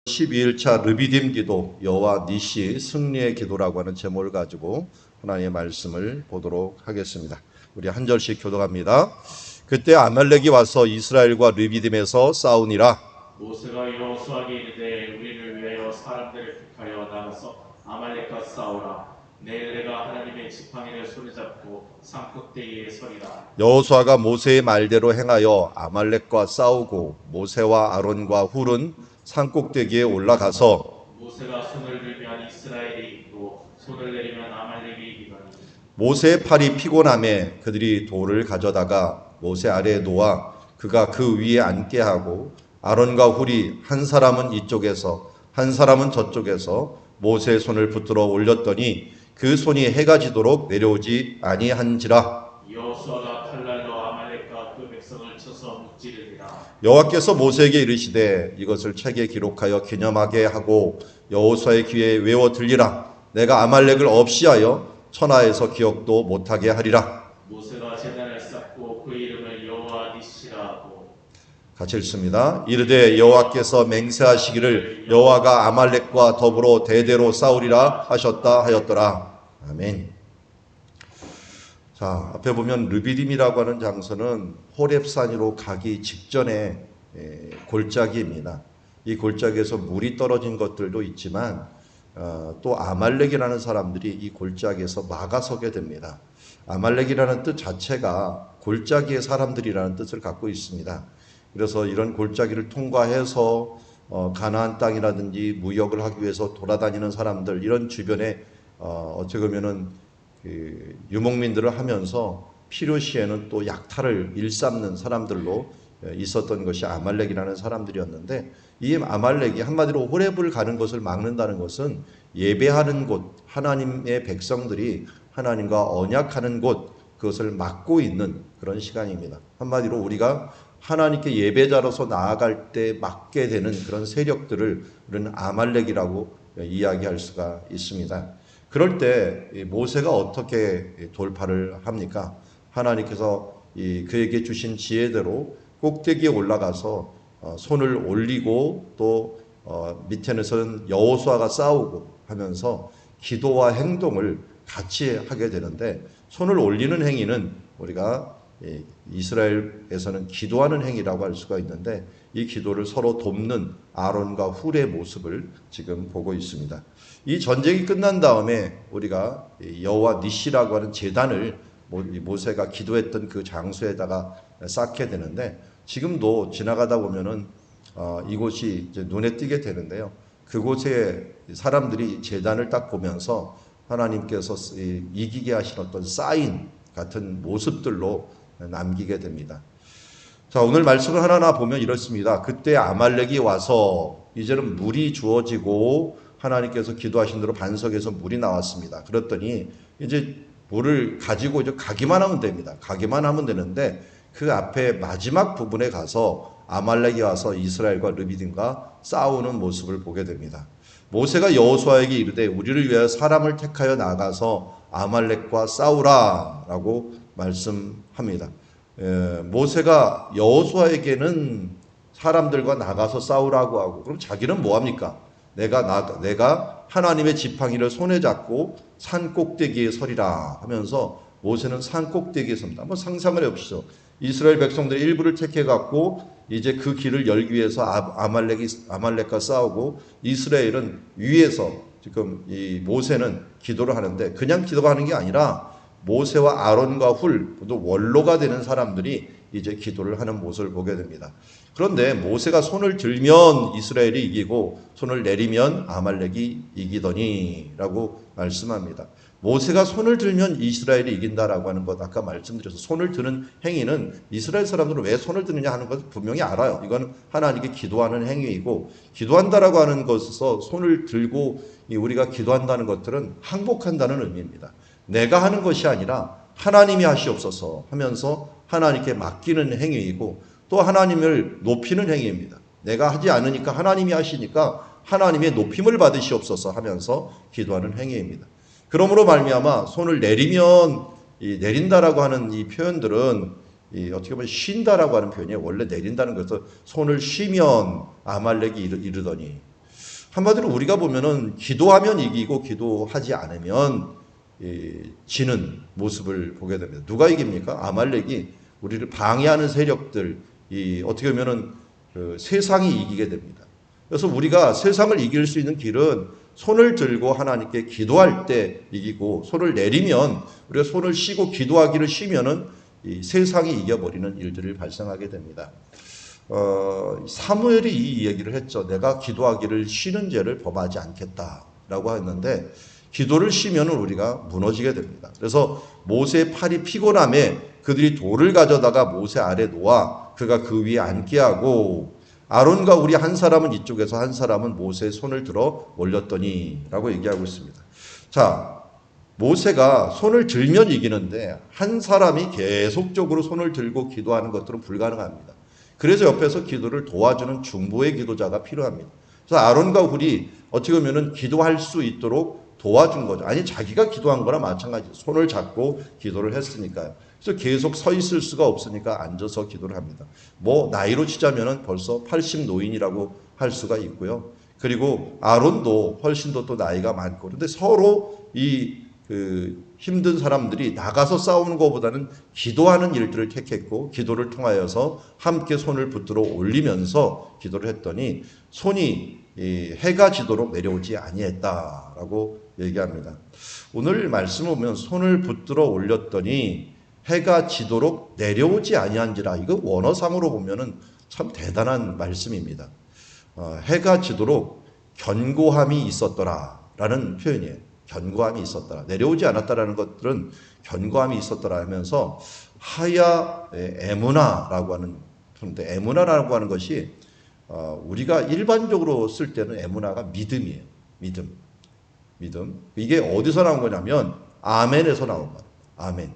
12일차 르비딤 기도 여호와 니시 승리의 기도라고 하는 제목을 가지고 하나님의 말씀을 보도록 하겠습니다. 우리 한 절씩 교독합니다. 그때 아말렉이 와서 이스라엘과 르비딤에서 싸우니라. 모세가 여호수아에게 이르되 우리를 위하여 사람들을 택하여 나가서 아말렉과 싸우라. 내일 내가 하나님의 지팡이를 손에 잡고 산 꼭대기에 서리라. 여호수아가 모세의 말대로 행하여 아말렉과 싸우고 모세와 아론과 훌은 산 꼭대기에 올라가서 모세가 손을 들면 이스라엘이 이기고 손을 내리면 아말렉이 이기더니 모세의 팔이 피곤함에 그들이 돌을 가져다가 모세 아래에 놓아 그가 그 위에 앉게 하고 아론과 훌이 한 사람은 이쪽에서 한 사람은 저쪽에서 모세의 손을 붙들어 올렸더니 그 손이 해가 지도록 내려오지 아니한지라. 여호수아가 칼날로 아말렉과 그 백성을 쳐서 무찌르리라. 여호와께서 모세에게 이르시되 이것을 책에 기록하여 기념하게 하고 여호수아의 귀에 외워 들리라. 내가 아말렉을 없이하여 천하에서 기억도 못하게 하리라. 모세가 제단을 쌓고 그 이름을 여호와 니시라 하고 같이 읽습니다. 이르되 여호와께서 맹세하시기를 여호와가 아말렉과 더불어 대대로 싸우리라 하셨다 하였더라. 아멘. 자, 앞에 보면 르비딤이라고 하는 장소는 호렙산으로 가기 직전에 골짜기입니다. 이 골짜기에서 물이 떨어진 것들도 있지만 또 아말렉이라는 사람들이 이 골짜기에서 막아서게 됩니다. 아말렉이라는 뜻 자체가 골짜기의 사람들이라는 뜻을 갖고 있습니다. 그래서 이런 골짜기를 통과해서 가나안 땅이라든지 무역을 하기 위해서 돌아다니는 사람들, 이런 주변에 어떻게 보면은 그 유목민들을 하면서 필요시에는 또 약탈을 일삼는 사람들로 있었던 것이 아말렉이라는 사람들이었는데, 이 아말렉이 한마디로 호렙을 가는 것을 막는다는 것은 예배하는 곳, 하나님의 백성들이 하나님과 언약하는 곳, 그것을 막고 있는 그런 시간입니다. 한마디로 우리가 하나님께 예배자로서 나아갈 때 막게 되는 그런 세력들을 우리는 아말렉이라고 이야기할 수가 있습니다. 그럴 때 모세가 어떻게 돌파를 합니까? 하나님께서 그에게 주신 지혜대로 꼭대기에 올라가서 손을 올리고 또 밑에서는 여호수아가 싸우고 하면서 기도와 행동을 같이 하게 되는데, 손을 올리는 행위는 우리가 이스라엘에서는 기도하는 행위라고 할 수가 있는데, 이 기도를 서로 돕는 아론과 훌의 모습을 지금 보고 있습니다. 이 전쟁이 끝난 다음에 우리가 여호와 니시라고 하는 제단을 모세가 기도했던 그 장소에다가 쌓게 되는데, 지금도 지나가다 보면은 이곳이 이제 눈에 띄게 되는데요. 그곳에 사람들이 제단을 딱 보면서 하나님께서 이기게 하신 어떤 사인 같은 모습들로 남기게 됩니다. 자, 오늘 말씀을 하나하나 보면 이렇습니다. 그때 아말렉이 와서, 이제는 물이 주어지고 하나님께서 기도하신 대로 반석에서 물이 나왔습니다. 그랬더니 이제 물을 가지고 이제 가기만 하면 됩니다. 가기만 하면 되는데, 그 앞에 마지막 부분에 가서 아말렉이 와서 이스라엘과 르비딤과 싸우는 모습을 보게 됩니다. 모세가 여호수아에게 이르되 우리를 위하여 사람을 택하여 나가서 아말렉과 싸우라라고 말씀합니다. 모세가 여호수아에게는 사람들과 나가서 싸우라고 하고, 그럼 자기는 뭐 합니까? 내가 하나님의 지팡이를 손에 잡고 산 꼭대기에 서리라 하면서 모세는 산 꼭대기에 섭니다. 한번 상상을 해보시죠. 이스라엘 백성들이 일부를 택해 갖고 이제 그 길을 열기 위해서 아말렉과 싸우고, 이스라엘은 위에서 지금 이 모세는 기도를 하는데, 그냥 기도가 하는 게 아니라 모세와 아론과 훌, 또 원로가 되는 사람들이 이제 기도를 하는 모습을 보게 됩니다. 그런데 모세가 손을 들면 이스라엘이 이기고 손을 내리면 아말렉이 이기더니라고 말씀합니다. 모세가 손을 들면 이스라엘이 이긴다라고 하는 것, 아까 말씀드려서 손을 드는 행위는 이스라엘 사람들은 왜 손을 드느냐 하는 것을 분명히 알아요. 이건 하나님께 기도하는 행위이고, 기도한다라고 하는 것에서 손을 들고 우리가 기도한다는 것들은 항복한다는 의미입니다. 내가 하는 것이 아니라 하나님이 하시옵소서 하면서 하나님께 맡기는 행위이고, 또 하나님을 높이는 행위입니다. 내가 하지 않으니까 하나님이 하시니까 하나님의 높임을 받으시옵소서 하면서 기도하는 행위입니다. 그러므로 말미암아 손을 내리면, 내린다라고 하는 이 표현들은 어떻게 보면 쉰다라고 하는 표현이에요. 원래 내린다는 것은 손을 쉬면 아말렉이 이르더니, 한마디로 우리가 보면은 기도하면 이기고 기도하지 않으면 지는 모습을 보게 됩니다. 누가 이깁니까? 아말렉이 우리를 방해하는 세력들, 어떻게 보면은 세상이 이기게 됩니다. 그래서 우리가 세상을 이길 수 있는 길은 손을 들고 하나님께 기도할 때 이기고, 손을 내리면, 우리가 손을 쉬고 기도하기를 쉬면은 이 세상이 이겨버리는 일들을 발생하게 됩니다. 사무엘이 이 얘기를 했죠. 내가 기도하기를 쉬는 죄를 범하지 않겠다라고 했는데, 기도를 쉬면 우리가 무너지게 됩니다. 그래서 모세의 팔이 피곤함에 그들이 돌을 가져다가 모세 아래 놓아 그가 그 위에 앉게 하고, 아론과 우리 한 사람은 이쪽에서 한 사람은 모세의 손을 들어 올렸더니 라고 얘기하고 있습니다. 자, 모세가 손을 들면 이기는데 한 사람이 계속적으로 손을 들고 기도하는 것들은 불가능합니다. 그래서 옆에서 기도를 도와주는 중보의 기도자가 필요합니다. 그래서 아론과 훌이 어떻게 보면 기도할 수 있도록 도와준 거죠. 아니, 자기가 기도한 거나 마찬가지. 손을 잡고 기도를 했으니까요. 그래서 계속 서 있을 수가 없으니까 앉아서 기도를 합니다. 뭐 나이로 치자면은 벌써 80 노인이라고 할 수가 있고요. 그리고 아론도 훨씬 더 또 나이가 많고, 그런데 서로 힘든 사람들이 나가서 싸우는 것보다는 기도하는 일들을 택했고, 기도를 통하여서 함께 손을 붙들어 올리면서 기도를 했더니 손이 해가 지도록 내려오지 아니했다라고 얘기합니다. 오늘 말씀 보면 손을 붙들어 올렸더니 해가 지도록 내려오지 아니한지라, 이거 원어상으로 보면은 참 대단한 말씀입니다. 해가 지도록 견고함이 있었더라라는 표현이에요. 견고함이 있었더라. 내려오지 않았다라는 것들은 견고함이 있었더라 하면서 하야 에무나라고 하는, 그런데 에무나라고 하는 것이 우리가 일반적으로 쓸 때는 에무나가 믿음이에요. 믿음. 이게 어디서 나온 거냐면 아멘에서 나온 거예요.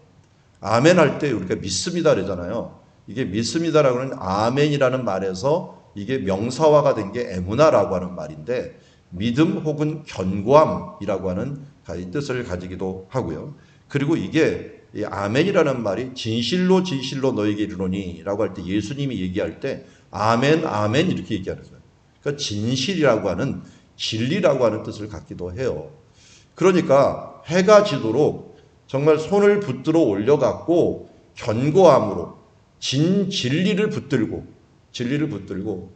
아멘 할 때 우리가 믿습니다 그러잖아요. 이게 믿습니다라고 하는 아멘이라는 말에서 이게 명사화가 된 게 에무나라고 하는 말인데, 믿음 혹은 견고함이라고 하는 뜻을 가지기도 하고요. 그리고 이게 이 아멘이라는 말이 진실로 너에게 이르노니라고 할 때, 예수님이 얘기할 때 아멘 이렇게 얘기하는 거예요. 그러니까 진실이라고 하는, 진리라고 하는 뜻을 갖기도 해요. 그러니까 해가 지도록 정말 손을 붙들어 올려갖고 견고함으로 진리를 붙들고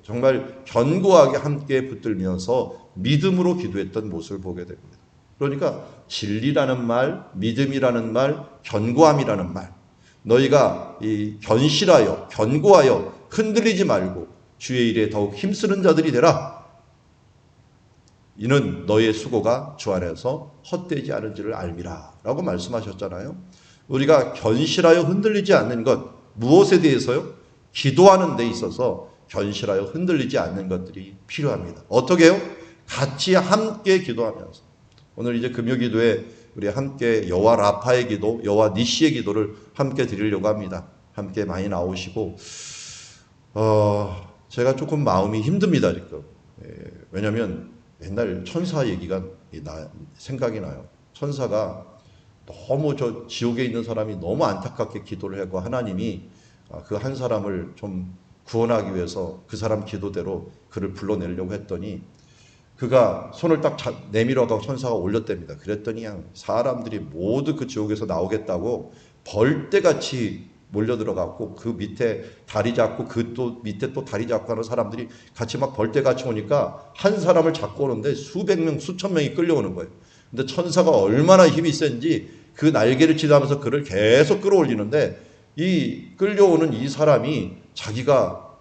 정말 견고하게 함께 붙들면서 믿음으로 기도했던 모습을 보게 됩니다. 그러니까 진리라는 말, 믿음이라는 말, 견고함이라는 말, 너희가 견실하여 견고하여 흔들리지 말고 주의 일에 더욱 힘쓰는 자들이 되라. 이는 너의 수고가 주 안에서 헛되지 않은지를 알미라 라고 말씀하셨잖아요. 우리가 견실하여 흔들리지 않는 것, 무엇에 대해서요? 기도하는 데 있어서 견실하여 흔들리지 않는 것들이 필요합니다. 어떻게 해요? 같이 함께 기도하면서. 오늘 이제 금요기도에 우리 함께 여호와 라파의 기도, 여호와 니시의 기도를 함께 드리려고 합니다. 함께 많이 나오시고, 제가 조금 마음이 힘듭니다 지금. 왜냐하면 옛날 천사 얘기가 생각이 나요. 천사가 너무 저 지옥에 있는 사람이 너무 안타깝게 기도를 하고, 하나님이 그 한 사람을 좀 구원하기 위해서 그 사람 기도대로 그를 불러내려고 했더니 그가 손을 딱 내밀어가고 천사가 올렸답니다. 그랬더니 그냥 사람들이 모두 그 지옥에서 나오겠다고 벌떼같이 몰려들어갔고, 그 밑에 다리 잡고 그 또 밑에 또 다리 잡고 하는 사람들이 같이 막 벌떼같이 오니까 한 사람을 잡고 오는데 수백 명 수천 명이 끌려오는 거예요. 근데 천사가 얼마나 힘이 센지 그 날개를 치다면서 그를 계속 끌어올리는데, 이 끌려오는 이 사람이 자기가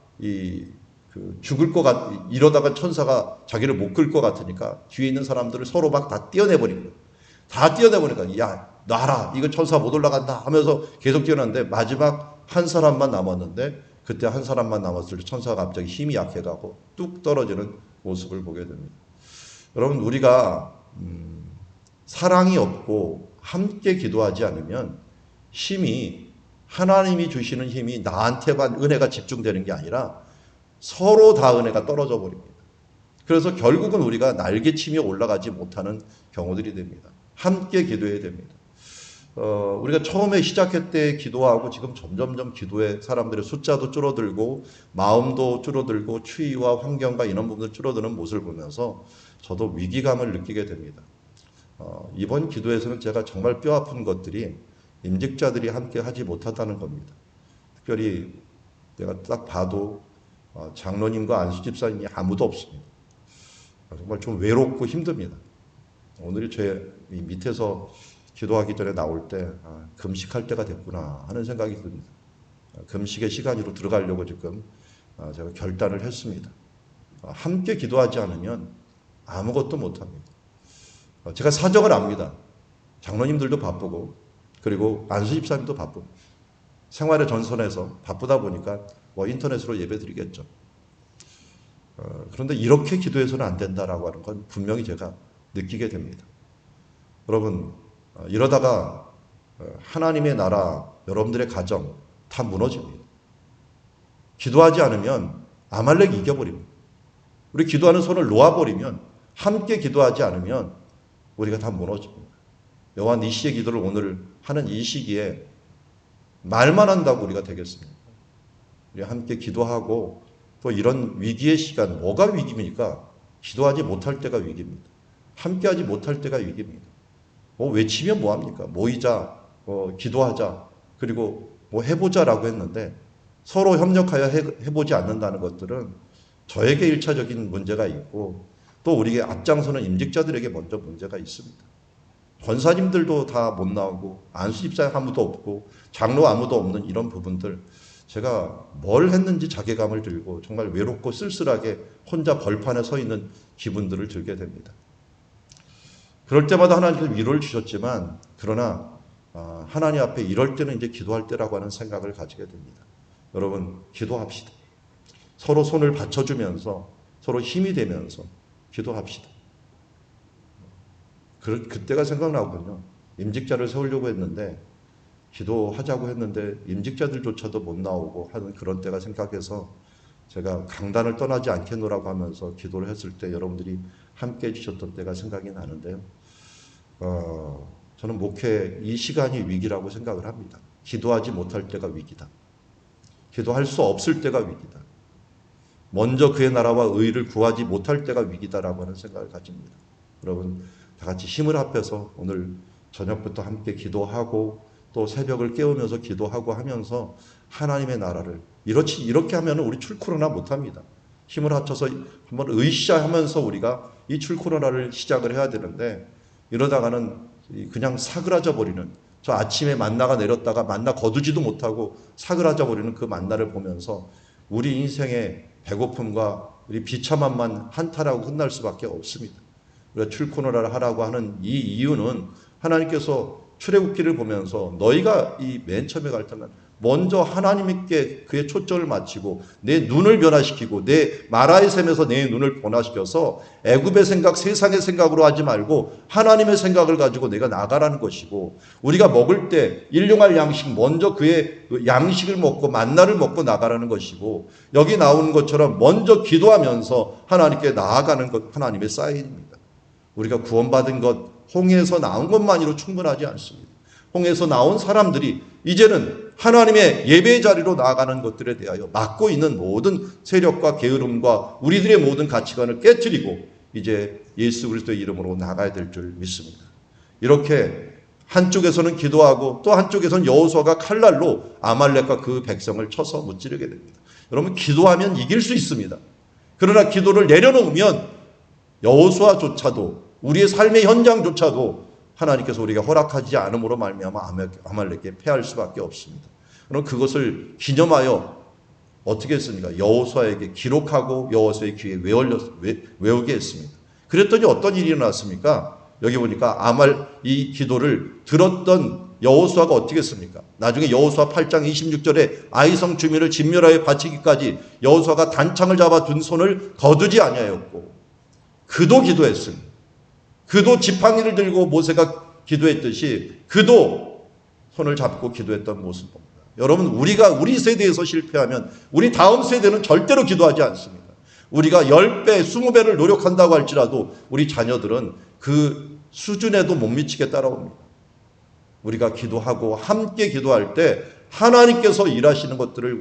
죽을 것 이러다가 천사가 자기를 못 끌 것 같으니까 뒤에 있는 사람들을 서로 막 다 떼어내버린 거예요. 다 떼어내보니까 야 놔라, 이거 천사 못 올라간다 하면서 계속 뛰어났는데 마지막 한 사람만 남았는데, 그때 한 사람만 남았을 때 천사가 갑자기 힘이 약해가고 뚝 떨어지는 모습을 보게 됩니다. 여러분, 우리가 사랑이 없고 함께 기도하지 않으면 하나님이 주시는 힘이 나한테만 은혜가 집중되는 게 아니라 서로 다 은혜가 떨어져 버립니다. 그래서 결국은 우리가 날개치며 올라가지 못하는 경우들이 됩니다. 함께 기도해야 됩니다. 우리가 처음에 시작할 때 기도하고 지금 점점점 기도의 사람들의 숫자도 줄어들고 마음도 줄어들고 추위와 환경과 이런 부분들 줄어드는 모습을 보면서 저도 위기감을 느끼게 됩니다. 이번 기도에서는 제가 정말 뼈아픈 것들이 임직자들이 함께 하지 못하다는 겁니다. 특별히 내가 딱 봐도 장로님과 안수집사님이 아무도 없습니다. 정말 좀 외롭고 힘듭니다. 오늘이 제 밑에서 기도하기 전에 나올 때 금식할 때가 됐구나 하는 생각이 듭니다. 금식의 시간으로 들어가려고 지금 제가 결단을 했습니다. 함께 기도하지 않으면 아무것도 못합니다. 제가 사정을 압니다. 장로님들도 바쁘고 그리고 안수집사님도 바쁘고 생활의 전선에서 바쁘다 보니까 인터넷으로 예배드리겠죠. 그런데 이렇게 기도해서는 안 된다라고 하는 건 분명히 제가 느끼게 됩니다. 여러분, 이러다가 하나님의 나라, 여러분들의 가정 다 무너집니다. 기도하지 않으면 아말렉이 이겨버립니다. 우리 기도하는 손을 놓아버리면, 함께 기도하지 않으면 우리가 다 무너집니다. 여호와 니시의 기도를 오늘 하는 이 시기에 말만 한다고 우리가 되겠습니까? 우리 함께 기도하고 또 이런 위기의 시간, 뭐가 위기입니까? 기도하지 못할 때가 위기입니다. 함께하지 못할 때가 위기입니다. 외치면 뭐합니까? 모이자, 기도하자, 그리고 해보자라고 했는데 서로 협력하여 해보지 않는다는 것들은 저에게 1차적인 문제가 있고 또 우리에게 앞장서는 임직자들에게 먼저 문제가 있습니다. 권사님들도 다 못 나오고 안수집사 아무도 없고 장로 아무도 없는 이런 부분들 제가 뭘 했는지 자괴감을 들고 정말 외롭고 쓸쓸하게 혼자 벌판에 서 있는 기분들을 들게 됩니다. 그럴 때마다 하나님께서 위로를 주셨지만 그러나 하나님 앞에 이럴 때는 이제 기도할 때라고 하는 생각을 가지게 됩니다. 여러분 기도합시다. 서로 손을 받쳐주면서 서로 힘이 되면서 기도합시다. 그때가 생각나거든요. 임직자를 세우려고 했는데 기도하자고 했는데 임직자들조차도 못 나오고 하는 그런 때가 생각해서 제가 강단을 떠나지 않겠노라고 하면서 기도를 했을 때 여러분들이 함께 해주셨던 때가 생각이 나는데요. 저는 목회 이 시간이 위기라고 생각을 합니다. 기도하지 못할 때가 위기다. 기도할 수 없을 때가 위기다. 먼저 그의 나라와 의를 구하지 못할 때가 위기다라고 하는 생각을 가집니다. 여러분 다 같이 힘을 합해서 오늘 저녁부터 함께 기도하고 또 새벽을 깨우면서 기도하고 하면서 하나님의 나라를 이렇게 하면 우리 출코로나 못합니다. 힘을 합쳐서 한번 으쌰하면서 우리가 이 출코로나를 시작을 해야 되는데 이러다가는 그냥 사그라져 버리는 저 아침에 만나가 내렸다가 만나 거두지도 못하고 사그라져 버리는 그 만나를 보면서 우리 인생의 배고픔과 우리 비참함만 한탄하고 끝날 수밖에 없습니다. 우리가 출코노라를 하라고 하는 이 이유는 하나님께서 출애굽기를 보면서 너희가 이 맨 처음에 갈 때는 먼저 하나님께 그의 초점을 맞추고 내 눈을 변화시키고 내 마라의 셈에서 내 눈을 변화시켜서 애굽의 생각, 세상의 생각으로 하지 말고 하나님의 생각을 가지고 내가 나가라는 것이고 우리가 먹을 때 일용할 양식 먼저 그의 양식을 먹고 만나를 먹고 나가라는 것이고 여기 나오는 것처럼 먼저 기도하면서 하나님께 나아가는 것 하나님의 사인입니다. 우리가 구원받은 것 홍해에서 나온 것만으로 충분하지 않습니다. 홍해에서 나온 사람들이 이제는 하나님의 예배의 자리로 나아가는 것들에 대하여 맡고 있는 모든 세력과 게으름과 우리들의 모든 가치관을 깨트리고 이제 예수 그리스도의 이름으로 나가야 될 줄 믿습니다. 이렇게 한쪽에서는 기도하고 또 한쪽에서는 여호수아가 칼날로 아말렉과 그 백성을 쳐서 무찌르게 됩니다. 여러분 기도하면 이길 수 있습니다. 그러나 기도를 내려놓으면 여호수아조차도 우리의 삶의 현장조차도 하나님께서 우리가 허락하지 않음으로 말미암아 아말렉에 패할 수밖에 없습니다. 그럼 그것을 기념하여 어떻게 했습니까? 여호수아에게 기록하고 여호수아의 귀에 외우게 했습니다. 그랬더니 어떤 일이 일어났습니까? 여기 보니까 이 기도를 들었던 여호수아가 어떻게 했습니까? 나중에 여호수아 8장 26절에 아이성 주민을 진멸하여 바치기까지 여호수아가 단창을 잡아 둔 손을 거두지 아니하였고 그도 기도했습니다. 그도 지팡이를 들고 모세가 기도했듯이 그도 손을 잡고 기도했던 모습 봅니다. 여러분 우리 세대에서 실패하면 우리 다음 세대는 절대로 기도하지 않습니다. 우리가 10배, 20배를 노력한다고 할지라도 우리 자녀들은 그 수준에도 못 미치게 따라옵니다. 우리가 기도하고 함께 기도할 때 하나님께서 일하시는 것들을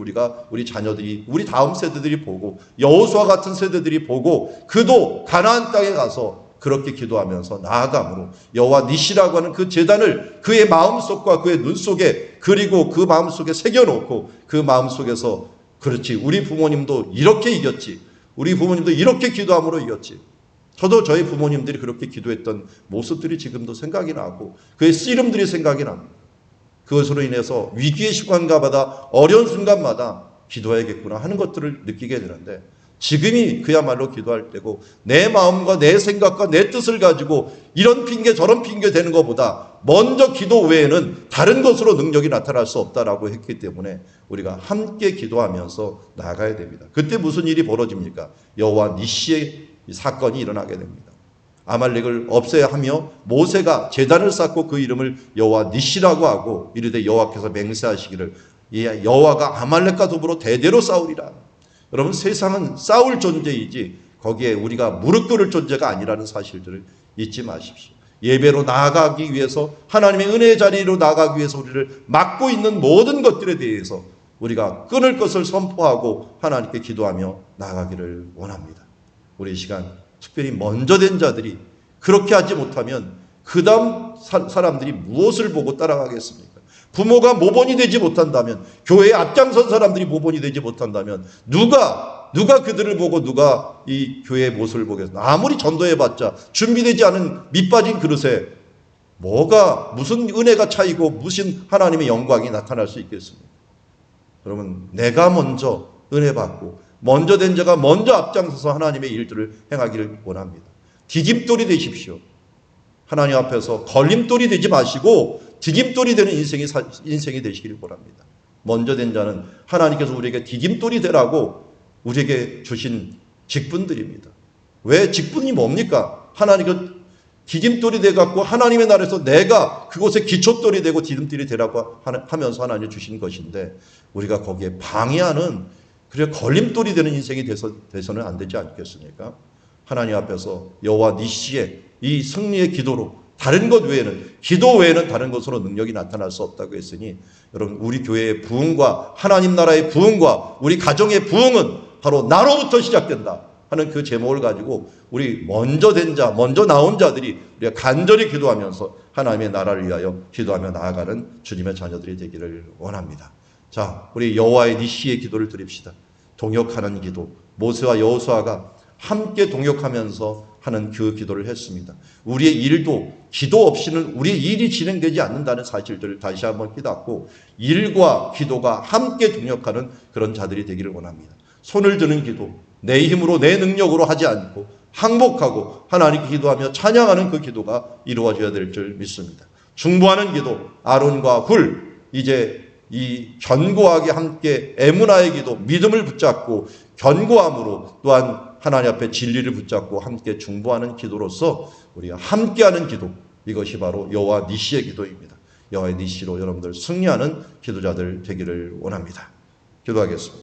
우리 자녀들이, 우리 다음 세대들이 보고 여호수아 같은 세대들이 보고 그도 가나안 땅에 가서 그렇게 기도하면서 나아감으로 여호와 니시라고 하는 그 제단을 그의 마음속과 그의 눈 속에 그리고 그 마음속에 새겨놓고 그 마음속에서 그렇지, 우리 부모님도 이렇게 이겼지, 우리 부모님도 이렇게 기도함으로 이겼지, 저도 저희 부모님들이 그렇게 기도했던 모습들이 지금도 생각이 나고 그의 씨름들이 생각이 납니다. 그것으로 인해서 위기의 순간마다 어려운 순간마다 기도해야겠구나 하는 것들을 느끼게 되는데, 지금이 그야말로 기도할 때고 내 마음과 내 생각과 내 뜻을 가지고 이런 핑계 저런 핑계 되는 것보다 먼저 기도 외에는 다른 것으로 능력이 나타날 수 없다라고 했기 때문에 우리가 함께 기도하면서 나아가야 됩니다. 그때 무슨 일이 벌어집니까? 여호와 니시의 사건이 일어나게 됩니다. 아말렉을 없애야 하며 모세가 제단을 쌓고 그 이름을 여호와 니시라고 하고 이르되 여호와께서 맹세하시기를 여호와가 아말렉과 더불어 대대로 싸우리라. 여러분, 세상은 싸울 존재이지 거기에 우리가 무릎 꿇을 존재가 아니라는 사실들을 잊지 마십시오. 예배로 나아가기 위해서, 하나님의 은혜의 자리로 나아가기 위해서 우리를 막고 있는 모든 것들에 대해서 우리가 끊을 것을 선포하고 하나님께 기도하며 나아가기를 원합니다. 우리 이 시간 특별히 먼저 된 자들이 그렇게 하지 못하면 그 다음 사람들이 무엇을 보고 따라가겠습니까? 부모가 모본이 되지 못한다면, 교회에 앞장선 사람들이 모본이 되지 못한다면 누가 그들을 보고 누가 이 교회의 모습을 보겠습니까? 아무리 전도해봤자 준비되지 않은 밑빠진 그릇에 무슨 은혜가 차이고 무슨 하나님의 영광이 나타날 수 있겠습니까? 여러분, 내가 먼저 은혜 받고 먼저 된 자가 먼저 앞장서서 하나님의 일들을 행하기를 원합니다. 디딤돌이 되십시오. 하나님 앞에서 걸림돌이 되지 마시고 디딤돌이 되는 인생이 되시기를 원합니다. 먼저 된 자는 하나님께서 우리에게 디딤돌이 되라고 우리에게 주신 직분들입니다. 왜 직분이 뭡니까? 하나님께서 디딤돌이 돼갖고 하나님의 나라에서 내가 그곳에 기초돌이 되고 디딤돌이 되라고 하면서 하나님이 주신 것인데, 우리가 거기에 방해하는, 그래 걸림돌이 되는 인생이 돼서는 안 되지 않겠습니까? 하나님 앞에서 여호와 니시의 이 승리의 기도로 다른 것 외에는, 기도 외에는 다른 것으로 능력이 나타날 수 없다고 했으니, 여러분, 우리 교회의 부흥과 하나님 나라의 부흥과 우리 가정의 부흥은 바로 나로부터 시작된다 하는 그 제목을 가지고 우리 먼저 된 자, 먼저 나온 자들이 우리가 간절히 기도하면서 하나님의 나라를 위하여 기도하며 나아가는 주님의 자녀들이 되기를 원합니다. 자, 우리 여호와의 니시의 기도를 드립시다. 동역하는 기도, 모세와 여호수아가 함께 동역하면서 하는 그 기도를 했습니다. 우리의 일도 기도 없이는 우리의 일이 진행되지 않는다는 사실들을 다시 한번 깨닫고 일과 기도가 함께 동역하는 그런 자들이 되기를 원합니다. 손을 드는 기도, 내 힘으로 내 능력으로 하지 않고 항복하고 하나님께 기도하며 찬양하는 그 기도가 이루어져야 될 줄 믿습니다. 중보하는 기도, 아론과 훌, 이제 이 견고하게 함께 에무나의 기도, 믿음을 붙잡고 견고함으로 또한 하나님 앞에 진리를 붙잡고 함께 중보하는 기도로서 우리가 함께하는 기도, 이것이 바로 여호와 니시의 기도입니다. 여호와 니시로 여러분들 승리하는 기도자들 되기를 원합니다. 기도하겠습니다.